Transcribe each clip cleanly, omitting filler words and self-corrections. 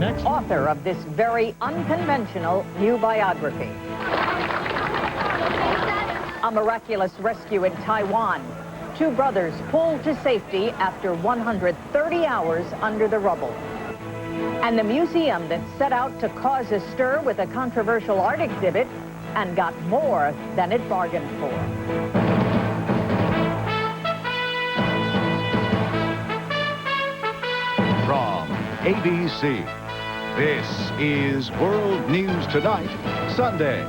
Next, author of this very unconventional new biography. A miraculous rescue in Taiwan. Two brothers pulled to safety after 130 hours under the rubble. And the museum that set out to cause a stir with a controversial art exhibit and got more than it bargained for. From ABC, this is World News Tonight, Sunday.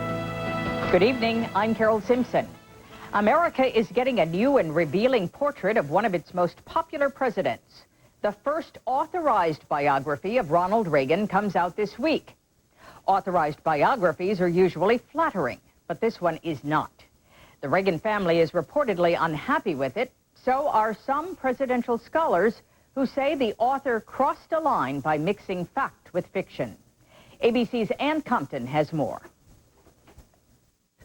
Good evening, I'm Carol Simpson. America is getting a new and revealing portrait of one of its most popular presidents. The first authorized biography of Ronald Reagan comes out this week. Authorized biographies are usually flattering, but this one is not. The Reagan family is reportedly unhappy with it. So are some presidential scholars who say the author crossed a line by mixing fact with fiction. ABC's Ann Compton has more.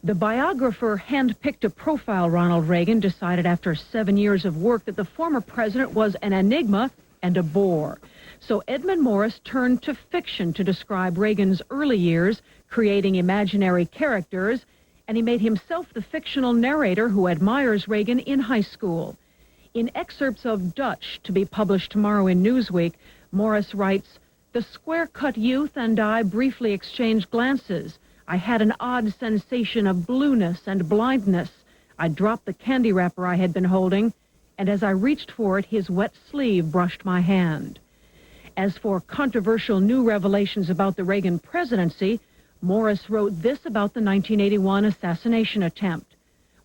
The biographer handpicked to profile Ronald Reagan decided after 7 years of work that the former president was an enigma and a bore. So Edmund Morris turned to fiction to describe Reagan's early years, creating imaginary characters, and he made himself the fictional narrator who admires Reagan in high school. In excerpts of Dutch, to be published tomorrow in Newsweek, Morris writes, "The square-cut youth and I briefly exchanged glances. I had an odd sensation of blueness and blindness. I dropped the candy wrapper I had been holding, and as I reached for it, his wet sleeve brushed my hand." As for controversial new revelations about the Reagan presidency, Morris wrote this about the 1981 assassination attempt.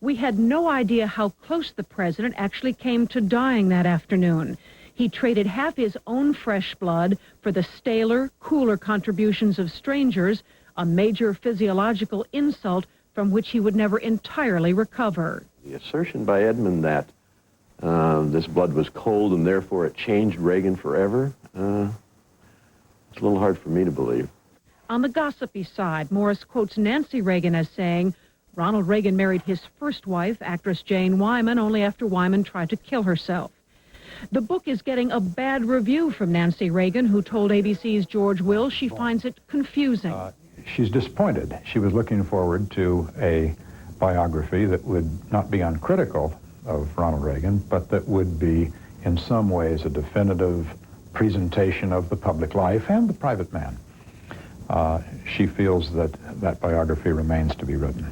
"We had no idea how close the president actually came to dying that afternoon. He traded half his own fresh blood for the staler, cooler contributions of strangers, a major physiological insult from which he would never entirely recover." The assertion by Edmund that this blood was cold and therefore it changed Reagan forever, it's a little hard for me to believe. On the gossipy side, Morris quotes Nancy Reagan as saying, Ronald Reagan married his first wife, actress Jane Wyman, only after Wyman tried to kill herself. The book is getting a bad review from Nancy Reagan, who told ABC's George Will she finds it confusing. She's disappointed. She was looking forward to a biography that would not be uncritical of Ronald Reagan, but that would be in some ways a definitive presentation of the public life and the private man. She feels that that biography remains to be written.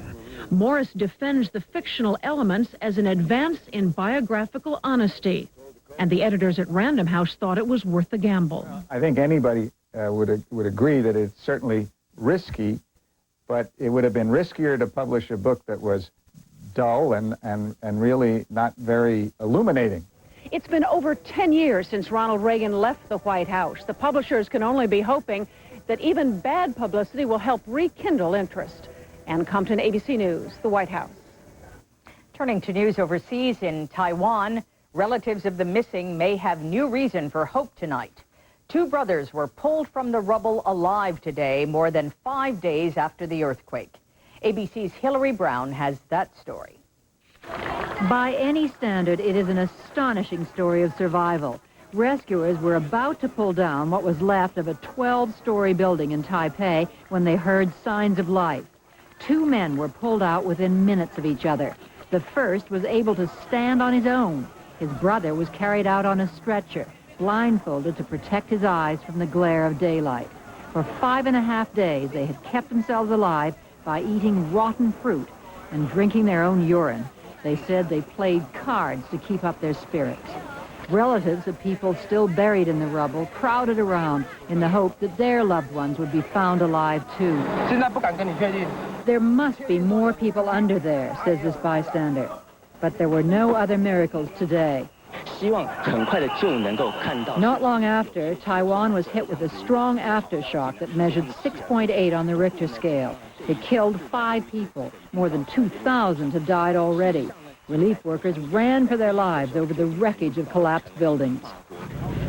Morris defends the fictional elements as an advance in biographical honesty, and the editors at Random House thought it was worth the gamble. I think anybody would agree that it's certainly risky, but it would have been riskier to publish a book that was dull and really not very illuminating. It's been over 10 years since Ronald Reagan left the White House. The publishers can only be hoping that even bad publicity will help rekindle interest. Ann Compton, ABC News, the White House. Turning to news overseas, in Taiwan, relatives of the missing may have new reason for hope tonight. Two brothers were pulled from the rubble alive today, more than 5 days after the earthquake. ABC's Hillary Brown has that story. By any standard, it is an astonishing story of survival. Rescuers were about to pull down what was left of a 12-story building in Taipei when they heard signs of life. Two men were pulled out within minutes of each other. The first was able to stand on his own. His brother was carried out on a stretcher, blindfolded to protect his eyes from the glare of daylight. For 5.5 days, they had kept themselves alive by eating rotten fruit and drinking their own urine. They said they played cards to keep up their spirits. Relatives of people still buried in the rubble crowded around in the hope that their loved ones would be found alive too. There must be more people under there, says this bystander. But there were no other miracles today. Not long after, Taiwan was hit with a strong aftershock that measured 6.8 on the Richter scale. It killed 5 people. More than 2,000 have died already. Relief workers ran for their lives over the wreckage of collapsed buildings.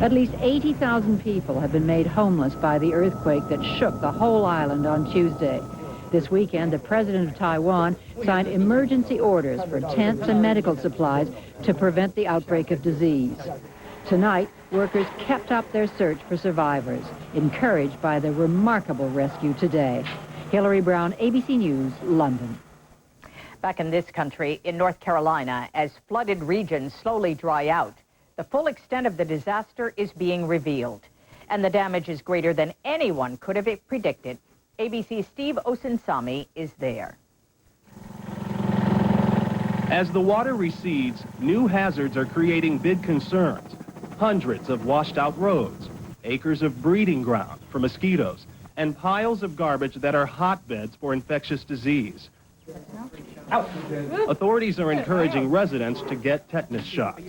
At least 80,000 people have been made homeless by the earthquake that shook the whole island on Tuesday. This weekend, the president of Taiwan signed emergency orders for tents and medical supplies to prevent the outbreak of disease. Tonight, workers kept up their search for survivors, encouraged by the remarkable rescue today. Hillary Brown, ABC News, London. Back in this country, in North Carolina, as flooded regions slowly dry out, the full extent of the disaster is being revealed. And the damage is greater than anyone could have predicted. ABC's Steve Osinsami is there. As the water recedes, new hazards are creating big concerns. Hundreds of washed-out roads, acres of breeding ground for mosquitoes, and piles of garbage that are hotbeds for infectious disease. Authorities are encouraging residents to get tetanus shots.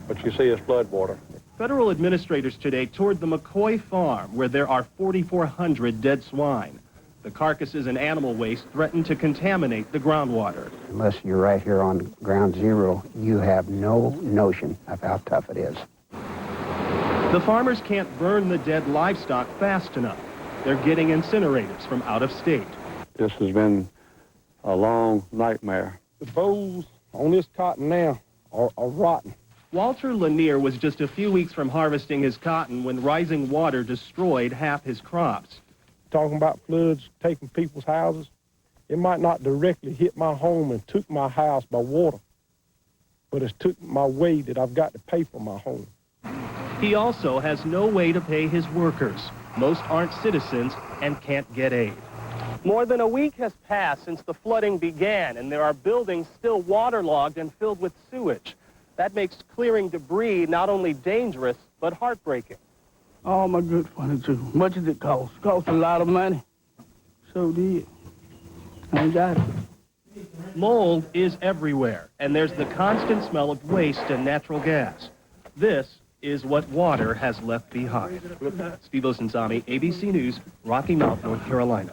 What you see is flood water. Federal administrators today toured the McCoy farm, where there are 4,400 dead swine. The carcasses and animal waste threaten to contaminate the groundwater. Unless you're right here on ground zero, you have no notion of how tough it is. The farmers can't burn the dead livestock fast enough. They're getting incinerators from out of state. This has been a long nightmare. The boughs on this cotton now are rotten. Walter Lanier was just a few weeks from harvesting his cotton when rising water destroyed half his crops. Talking about floods taking people's houses, it might not directly hit my home and took my house by water, but it's took my way that I've got to pay for my home. He also has no way to pay his workers. Most aren't citizens and can't get aid. More than a week has passed since the flooding began, and there are buildings still waterlogged and filled with sewage. That makes clearing debris not only dangerous, but heartbreaking. Oh, my good funny, too. Much did it cost? Cost a lot of money. So did. I ain't got it. Mold is everywhere, and there's the constant smell of waste and natural gas. This is what water has left behind. Steve Osinsami, ABC News, Rocky Mount, North Carolina.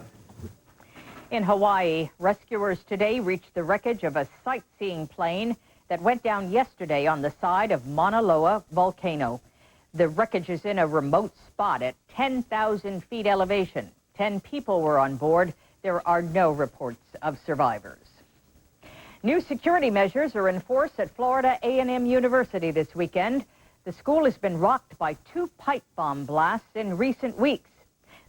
In Hawaii, rescuers today reached the wreckage of a sightseeing plane that went down yesterday on the side of Mauna Loa volcano. The wreckage is in a remote spot at 10,000 feet elevation. 10 people were on board. There are no reports of survivors. New security measures are in force at Florida A&M University this weekend. The school has been rocked by 2 pipe bomb blasts in recent weeks.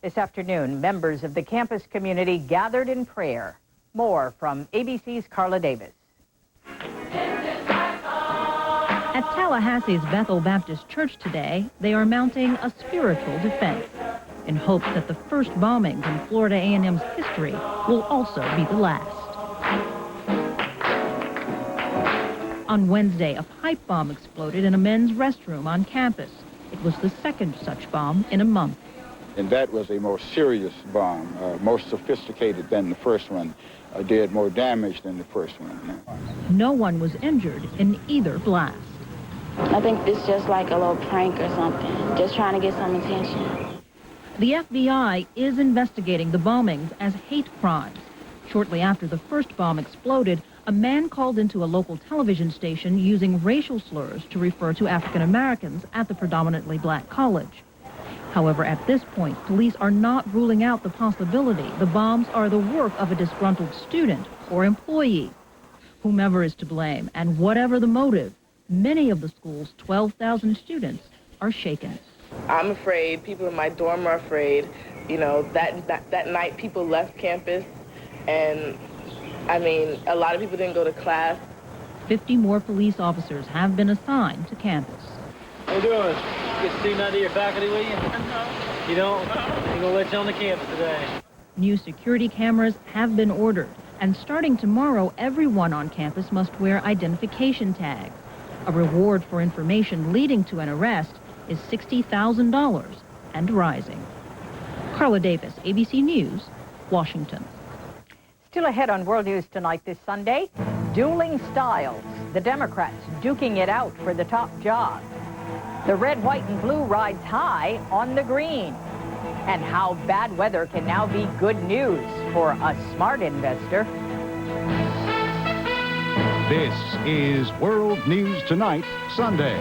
This afternoon, members of the campus community gathered in prayer. More from ABC's Carla Davis. At Tallahassee's Bethel Baptist Church today, they are mounting a spiritual defense in hopes that the first bombings in Florida A&M's history will also be the last. On Wednesday, a pipe bomb exploded in a men's restroom on campus. It was the second such bomb in a month. And that was a more serious bomb, more sophisticated than the first one, did more damage than the first one. No one was injured in either blast. I think it's just like a little prank or something, just trying to get some attention. The FBI is investigating the bombings as hate crimes. Shortly after the first bomb exploded, a man called into a local television station using racial slurs to refer to African Americans at the predominantly black college. However, at this point, police are not ruling out the possibility the bombs are the work of a disgruntled student or employee. Whomever is to blame and whatever the motive, many of the school's 12,000 students are shaken. I'm afraid. People in my dorm are afraid. You know, that night people left campus, and I mean, a lot of people didn't go to class. 50 more police officers have been assigned to campus. How you doing? Get to see none of your faculty with you? You don't? Ain't gonna let you on the campus today. New security cameras have been ordered, and starting tomorrow, everyone on campus must wear identification tags. A reward for information leading to an arrest is $60,000 and rising. Carla Davis, ABC News, Washington. Still ahead on World News Tonight this Sunday, dueling styles. The Democrats duking it out for the top job. The red, white, and blue rides high on the green. And how bad weather can now be good news for a smart investor. This is World News Tonight, Sunday.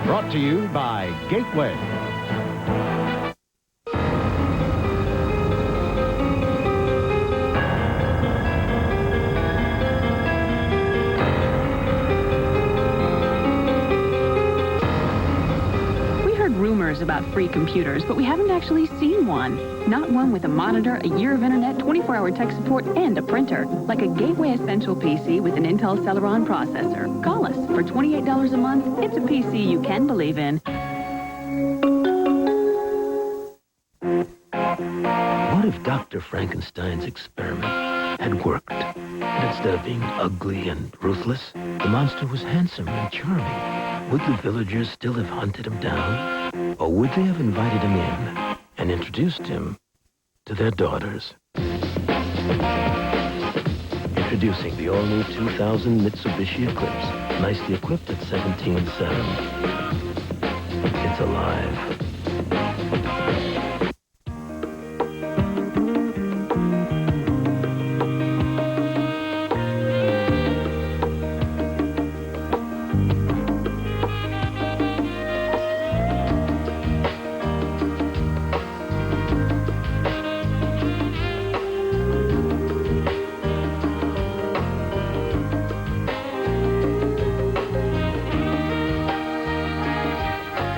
Brought to you by Gateway. about free computers, but we haven't actually seen one. Not one with a monitor, a year of internet, 24-hour tech support, and a printer. Like a Gateway Essential PC with an Intel Celeron processor. Call us. For $28 a month, it's a PC you can believe in. What if Dr. Frankenstein's experiment had worked? And instead of being ugly and ruthless, the monster was handsome and charming. Would the villagers still have hunted him down? Or would they have invited him in and introduced him to their daughters? Introducing the all-new 2000 Mitsubishi Eclipse, nicely equipped at 17.7. It's alive.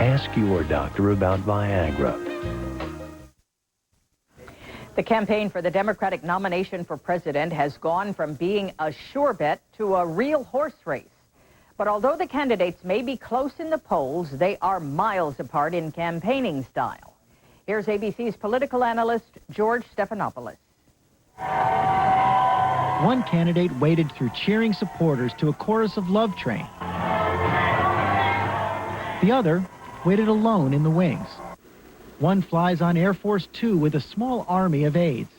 Ask your doctor about Viagra. The campaign for the Democratic nomination for president has gone from being a sure bet to a real horse race. But although the candidates may be close in the polls, they are miles apart in campaigning style. Here's ABC's political analyst, George Stephanopoulos. One candidate waded through cheering supporters to a chorus of Love Train. The other waited alone in the wings. One flies on Air Force Two with a small army of aides.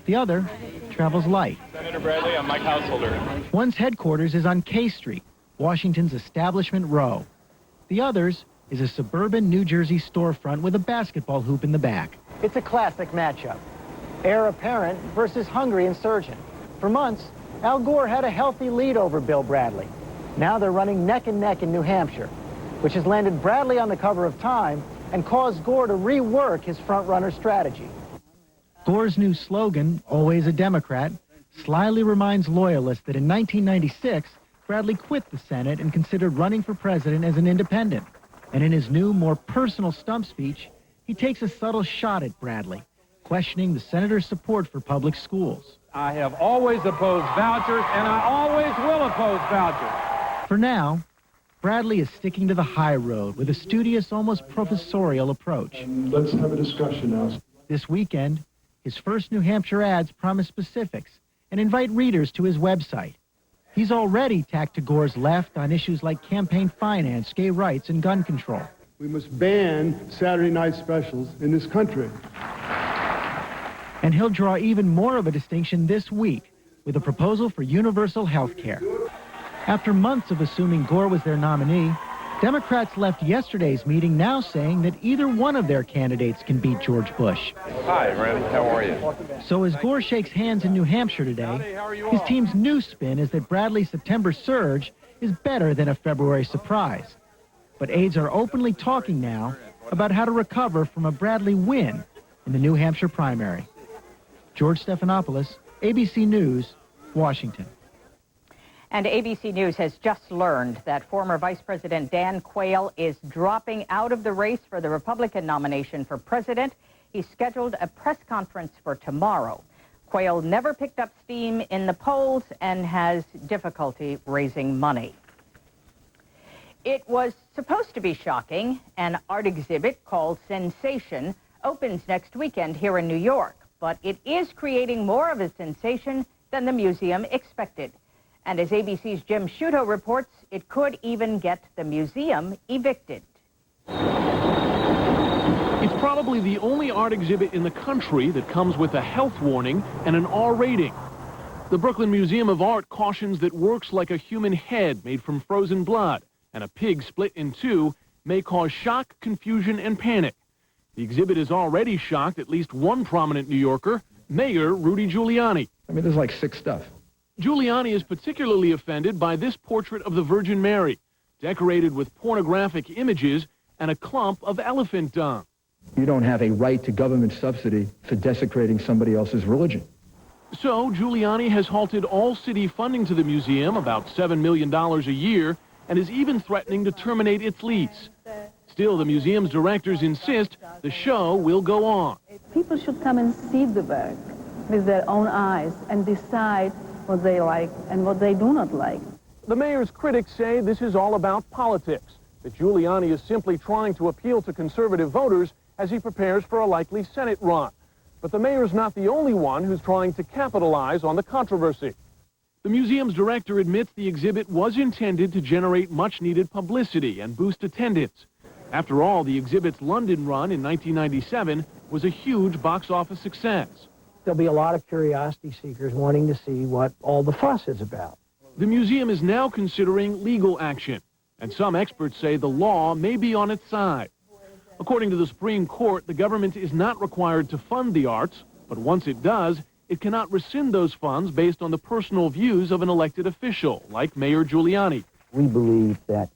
The other travels light. Senator Bradley, I'm Mike Householder. One's headquarters is on K Street, Washington's Establishment Row. The other's is a suburban New Jersey storefront with a basketball hoop in the back. It's a classic matchup. Heir apparent versus hungry insurgent. For months, Al Gore had a healthy lead over Bill Bradley. Now they're running neck and neck in New Hampshire, which has landed Bradley on the cover of Time and caused Gore to rework his front-runner strategy. Gore's new slogan, always a Democrat, slyly reminds loyalists that in 1996, Bradley quit the Senate and considered running for president as an independent. And in his new, more personal stump speech, he takes a subtle shot at Bradley, questioning the senator's support for public schools. I have always opposed vouchers, and I always will oppose vouchers. For now, Bradley is sticking to the high road with a studious, almost professorial approach. Let's have a discussion now. This weekend, his first New Hampshire ads promise specifics and invite readers to his website. He's already tacked to Gore's left on issues like campaign finance, gay rights, and gun control. We must ban Saturday night specials in this country. And he'll draw even more of a distinction this week with a proposal for universal health care. After months of assuming Gore was their nominee, Democrats left yesterday's meeting now saying that either one of their candidates can beat George Bush. Hi, Randy. How are you? So as Gore shakes hands in New Hampshire today, his team's new spin is that Bradley's September surge is better than a February surprise. But aides are openly talking now about how to recover from a Bradley win in the New Hampshire primary. George Stephanopoulos, ABC News, Washington. And ABC News has just learned that former Vice President Dan Quayle is dropping out of the race for the Republican nomination for president. He's scheduled a press conference for tomorrow. Quayle never picked up steam in the polls and has difficulty raising money. It was supposed to be shocking. An art exhibit called Sensation opens next weekend here in New York, but it is creating more of a sensation than the museum expected. And as ABC's Jim Sciutto reports, it could even get the museum evicted. It's probably the only art exhibit in the country that comes with a health warning and an R rating. The Brooklyn Museum of Art cautions that works like a human head made from frozen blood and a pig split in two may cause shock, confusion, and panic. The exhibit has already shocked at least one prominent New Yorker, Mayor Rudy Giuliani. I mean, there's like sick stuff. Giuliani is particularly offended by this portrait of the Virgin Mary, decorated with pornographic images and a clump of elephant dung. You don't have a right to government subsidy for desecrating somebody else's religion. So Giuliani has halted all city funding to the museum, about $7 million a year, and is even threatening to terminate its lease. Still, the museum's directors insist the show will go on. People should come and see the work with their own eyes and decide what they like and what they do not like. The mayor's critics say this is all about politics, that Giuliani is simply trying to appeal to conservative voters as he prepares for a likely Senate run. But the mayor's not the only one who's trying to capitalize on the controversy. The museum's director admits the exhibit was intended to generate much-needed publicity and boost attendance. After all, the exhibit's London run in 1997 was a huge box office success. There'll be a lot of curiosity seekers wanting to see what all the fuss is about. The museum is now considering legal action, and some experts say the law may be on its side. According to the Supreme Court, the government is not required to fund the arts, but once it does, it cannot rescind those funds based on the personal views of an elected official, like Mayor Giuliani. We believe that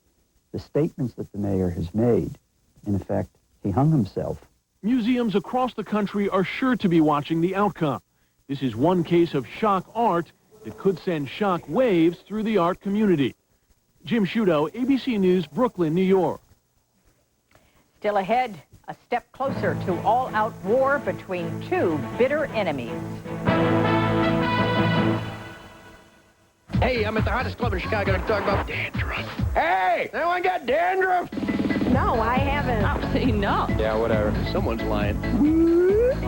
the statements that the mayor has made, in effect, he hung himself. Museums across the country are sure to be watching the outcome. This is one case of shock art that could send shock waves through the art community. Jim Sciutto, ABC News, Brooklyn, New York. Still ahead, a step closer to all-out war between two bitter enemies. Hey, I'm at the hottest club in Chicago to talk about dandruff. Hey, anyone got dandruff? No, I haven't. Oh, see, no. Yeah, whatever. Someone's lying.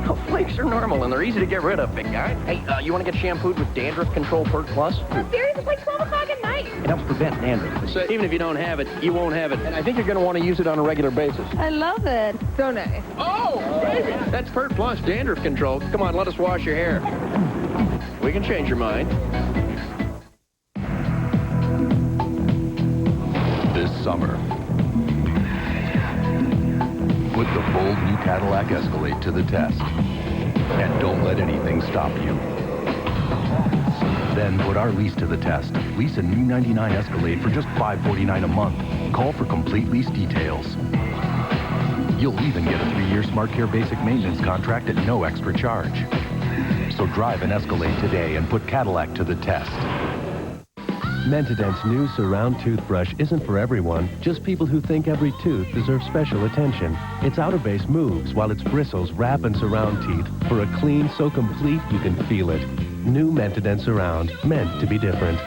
Oh, flakes are normal, and they're easy to get rid of, big guy. Hey, you want to get shampooed with Dandruff Control Perk Plus? Serious? It's like 12 o'clock at night. It helps prevent dandruff. So even if you don't have it, you won't have it. And I think you're going to want to use it on a regular basis. I love it. So nice. Oh, baby. That's Perk Plus Dandruff Control. Come on, let us wash your hair. We can change your mind. This summer, put the bold new Cadillac Escalade to the test. And don't let anything stop you. Then put our lease to the test. Lease a new 99 Escalade for just $549 a month. Call for complete lease details. You'll even get a 3-year SmartCare basic maintenance contract at no extra charge. So drive an Escalade today and put Cadillac to the test. Mentadent's new Surround toothbrush isn't for everyone, just people who think every tooth deserves special attention. Its outer base moves while its bristles wrap and surround teeth for a clean so complete you can feel it. New Mentadent Surround, meant to be different.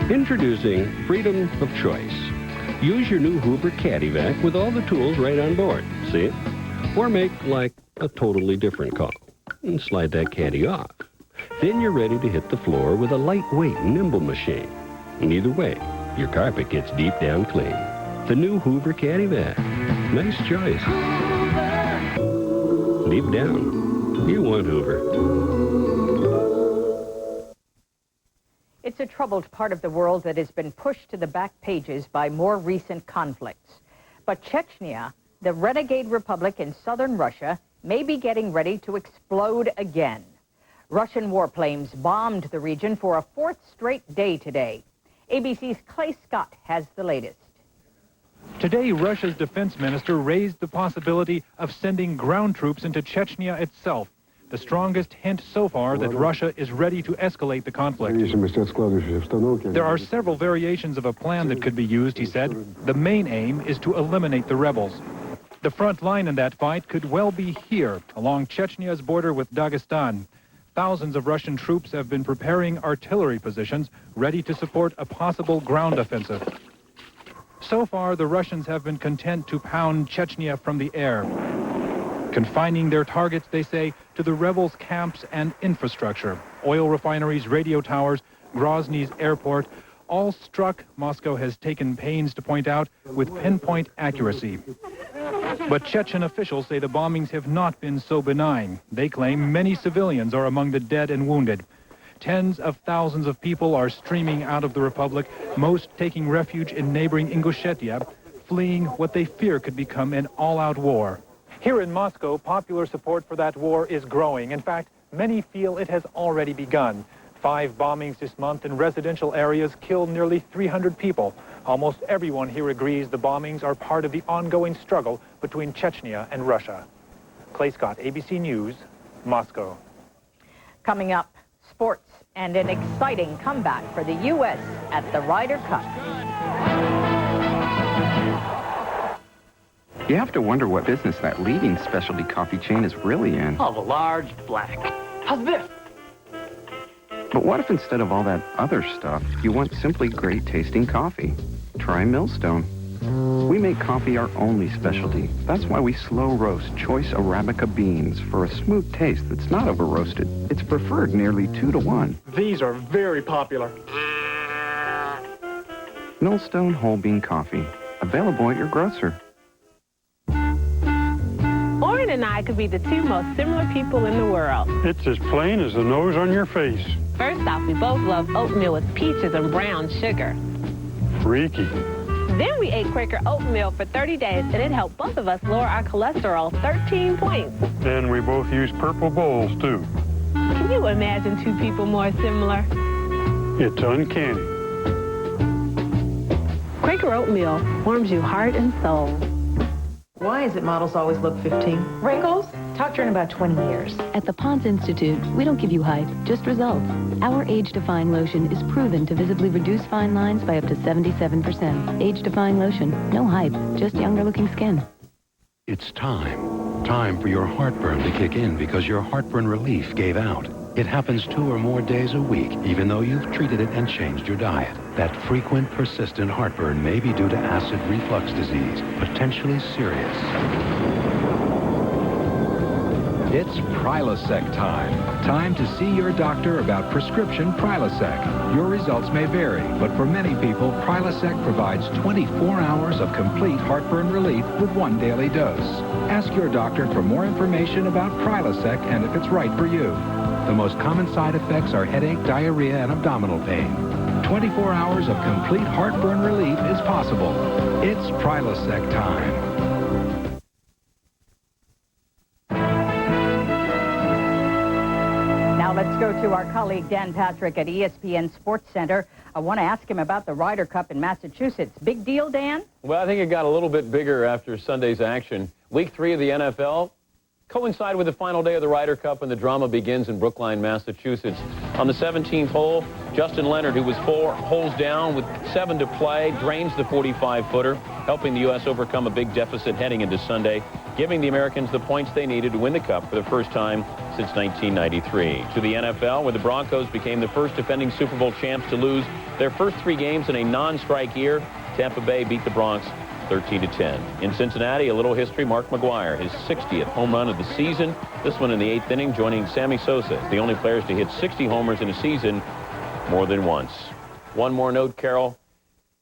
Introducing Freedom of Choice. Use your new Hoover CaddyVac with all the tools right on board, see? Or make, like, a totally different call and slide that caddy off. Then you're ready to hit the floor with a lightweight, nimble machine. And either way, your carpet gets deep down clean. The new Hoover CaddyVac. Nice choice. Deep down, you want Hoover. It's a troubled part of the world that has been pushed to the back pages by more recent conflicts. But Chechnya, the renegade republic in southern Russia, may be getting ready to explode again. Russian warplanes bombed the region for a 4th straight day today. ABC's Clay Scott has the latest. Today, Russia's defense minister raised the possibility of sending ground troops into Chechnya itself, the strongest hint so far that Russia is ready to escalate the conflict. There are several variations of a plan that could be used, he said. The main aim is to eliminate the rebels. The front line in that fight could well be here, along Chechnya's border with Dagestan. Thousands of Russian troops have been preparing artillery positions ready to support a possible ground offensive. So far, the Russians have been content to pound Chechnya from the air, confining their targets, they say, to the rebels' camps and infrastructure. Oil refineries, radio towers, Grozny's airport, all struck, Moscow has taken pains to point out, with pinpoint accuracy. But Chechen officials say the bombings have not been so benign. They claim many civilians are among the dead and wounded. Tens of thousands of people are streaming out of the republic, most taking refuge in neighboring Ingushetia, fleeing what they fear could become an all-out war. Here in Moscow, popular support for that war is growing. In fact, many feel it has already begun. 5 bombings this month in residential areas killed nearly 300 people. Almost everyone here agrees the bombings are part of the ongoing struggle between Chechnya and Russia. Clay Scott, ABC News, Moscow. Coming up, sports and an exciting comeback for the U.S. at the Ryder Cup. You have to wonder what business that leading specialty coffee chain is really in. Oh, the large black. How's this? But what if instead of all that other stuff, you want simply great tasting coffee? Try Millstone. We make coffee our only specialty. That's why we slow roast choice Arabica beans for a smooth taste that's not over roasted. It's preferred nearly 2-to-1. These are very popular. Millstone whole bean coffee. Available at your grocer. Lauren and I could be the two most similar people in the world. It's as plain as the nose on your face. First off, we both love oatmeal with peaches and brown sugar. Freaky. Then we ate Quaker oatmeal for 30 days, and it helped both of us lower our cholesterol 13 points. And we both use purple bowls, too. Can you imagine two people more similar? It's uncanny. Quaker oatmeal warms your heart and soul. Why is it models always look 15? Wrinkles? Talk to her in about 20 years. At the Pond's Institute, we don't give you hype, just results. Our age-defying lotion is proven to visibly reduce fine lines by up to 77%. Age-defying lotion, no hype, just younger-looking skin. It's time. Time for your heartburn to kick in because your heartburn relief gave out. It happens 2 or more days a week, even though you've treated it and changed your diet. That frequent, persistent heartburn may be due to acid reflux disease, potentially serious. It's Prilosec time. Time to see your doctor about prescription Prilosec. Your results may vary, but for many people, Prilosec provides 24 hours of complete heartburn relief with 1 daily dose. Ask your doctor for more information about Prilosec and if it's right for you. The most common side effects are headache, diarrhea, and abdominal pain. 24 hours of complete heartburn relief is possible. It's Prilosec time. Now let's go to our colleague Dan Patrick at ESPN Sports Center. I want to ask him about the Ryder Cup in Massachusetts. Big deal, Dan? Well, I think it got a little bit bigger after Sunday's action. Week 3 of the NFL coincide with the final day of the Ryder Cup, and the drama begins in Brookline, Massachusetts. On the 17th hole, Justin Leonard, who was 4 holes down with 7 to play, drains the 45-footer, helping the U.S. overcome a big deficit heading into Sunday, giving the Americans the points they needed to win the Cup for the first time since 1993. To the NFL, where the Broncos became the first defending Super Bowl champs to lose their first 3 games in a non-strike year. Tampa Bay beat the Bronx 13-10. In Cincinnati, a little history. Mark McGwire, his 60th home run of the season. This one in the 8th inning, joining Sammy Sosa as the only players to hit 60 homers in a season more than once. One more note, Carol.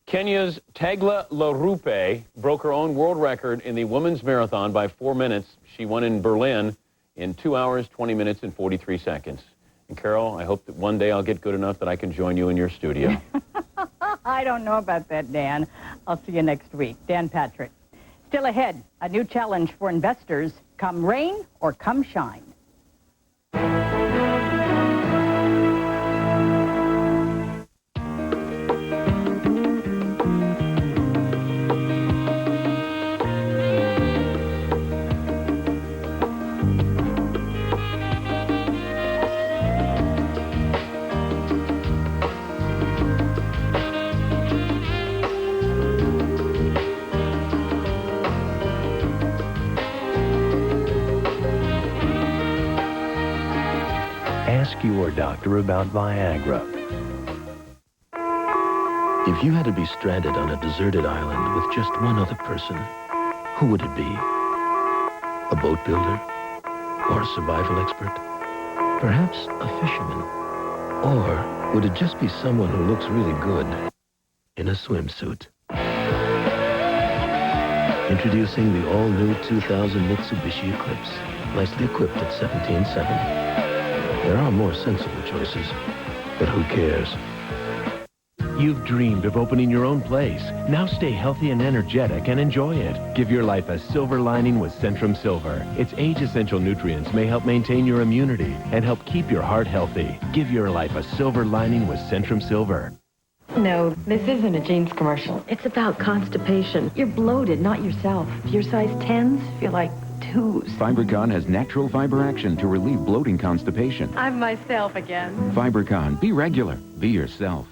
Kenya's Tegla Larupe broke her own world record in the women's marathon by 4 minutes. She won in Berlin in 2 hours, 20 minutes, and 43 seconds. And Carol, I hope that one day I'll get good enough that I can join you in your studio. I don't know about that, Dan. I'll see you next week. Dan Patrick. Still ahead, a new challenge for investors. Come rain or come shine. Ask your doctor about Viagra. If you had to be stranded on a deserted island with just one other person, who would it be? A boat builder? Or a survival expert? Perhaps a fisherman? Or would it just be someone who looks really good in a swimsuit? Introducing the all-new 2000 Mitsubishi Eclipse, nicely equipped at 17.7. There are more sensible choices, but who cares? You've dreamed of opening your own place. Now stay healthy and energetic and enjoy it. Give your life a silver lining with Centrum Silver. Its age-essential nutrients may help maintain your immunity and help keep your heart healthy. Give your life a silver lining with Centrum Silver. No, this isn't a jeans commercial. It's about constipation. You're bloated, not yourself. If you're size 10s, feel like 2s. Fibercon has natural fiber action to relieve bloating constipation. I'm myself again. Fibercon. Be regular. Be yourself.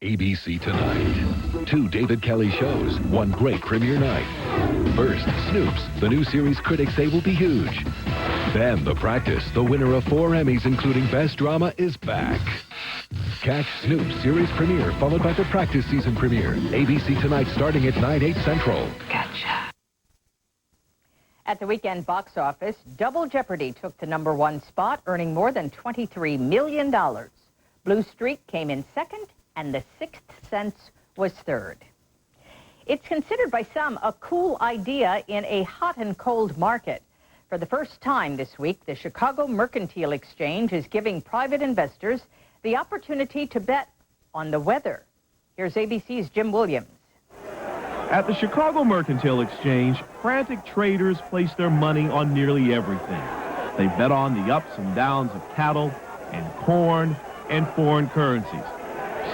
ABC Tonight. 2 David Kelly shows, 1 great premiere night. First, Snoops, the new series critics say will be huge. Then The Practice, the winner of 4 Emmys, including Best Drama, is back. Catch Snoops series premiere, followed by The Practice season premiere. ABC Tonight, starting at 9/8 Central. Gotcha. At the weekend box office, Double Jeopardy took the #1 spot, earning more than $23 million. Blue Streak came in second, and The Sixth Sense was third. It's considered by some a cool idea in a hot and cold market. For the first time this week, the Chicago Mercantile Exchange is giving private investors the opportunity to bet on the weather. Here's ABC's Jim Williams. At the Chicago Mercantile Exchange, frantic traders place their money on nearly everything. They bet on the ups and downs of cattle and corn and foreign currencies.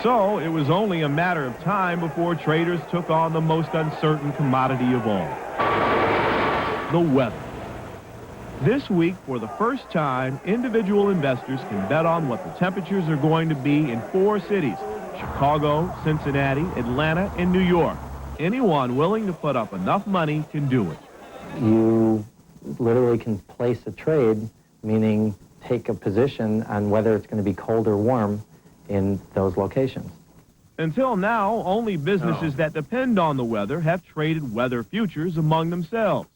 So it was only a matter of time before traders took on the most uncertain commodity of all, the weather. This week, for the first time, individual investors can bet on what the temperatures are going to be in 4 cities: Chicago, Cincinnati, Atlanta, and New York. Anyone willing to put up enough money can do it. You literally can place a trade, meaning take a position on whether it's going to be cold or warm in those locations. Until now, only businesses that depend on the weather have traded weather futures among themselves.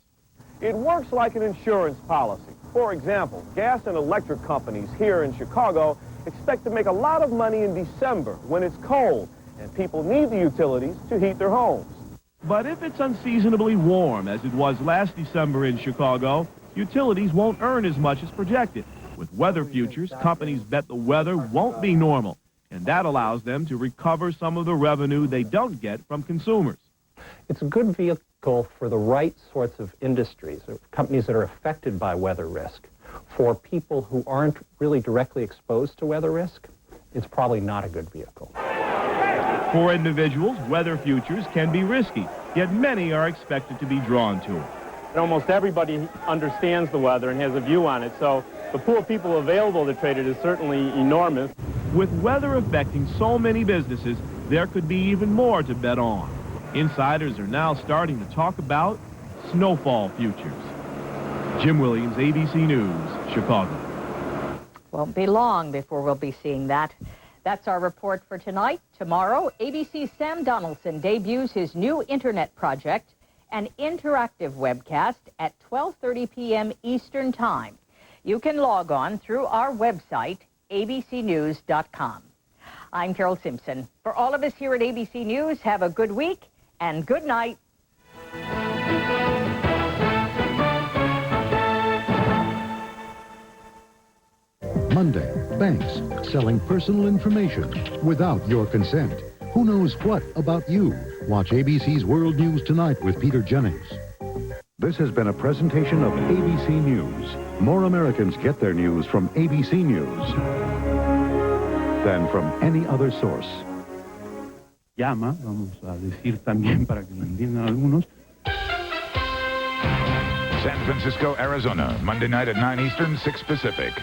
It works like an insurance policy. For example, gas and electric companies here in Chicago expect to make a lot of money in December when it's cold and people need the utilities to heat their homes. But if it's unseasonably warm, as it was last December in Chicago, utilities won't earn as much as projected. With weather futures, companies bet the weather won't be normal, and that allows them to recover some of the revenue they don't get from consumers. It's a good vehicle for the right sorts of industries, or companies that are affected by weather risk. For people who aren't really directly exposed to weather risk, it's probably not a good vehicle. For individuals, weather futures can be risky, yet many are expected to be drawn to it. And almost everybody understands the weather and has a view on it, so the pool of people available to trade it is certainly enormous. With weather affecting so many businesses, there could be even more to bet on. Insiders are now starting to talk about snowfall futures. Jim Williams, ABC News, Chicago. Won't be long before we'll be seeing that. That's our report for tonight. Tomorrow, ABC's Sam Donaldson debuts his new internet project, an interactive webcast at 12:30 p.m. Eastern Time. You can log on through our website, abcnews.com. I'm Carol Simpson. For all of us here at ABC News, have a good week and good night. Monday, banks selling personal information without your consent. Who knows what about you? Watch ABC's World News Tonight with Peter Jennings. This has been a presentation of ABC News. More Americans get their news from ABC News than from any other source. Llama, vamos a decir también para que lo entiendan algunos. San Francisco, Arizona, Monday night at 9 Eastern, 6 Pacific.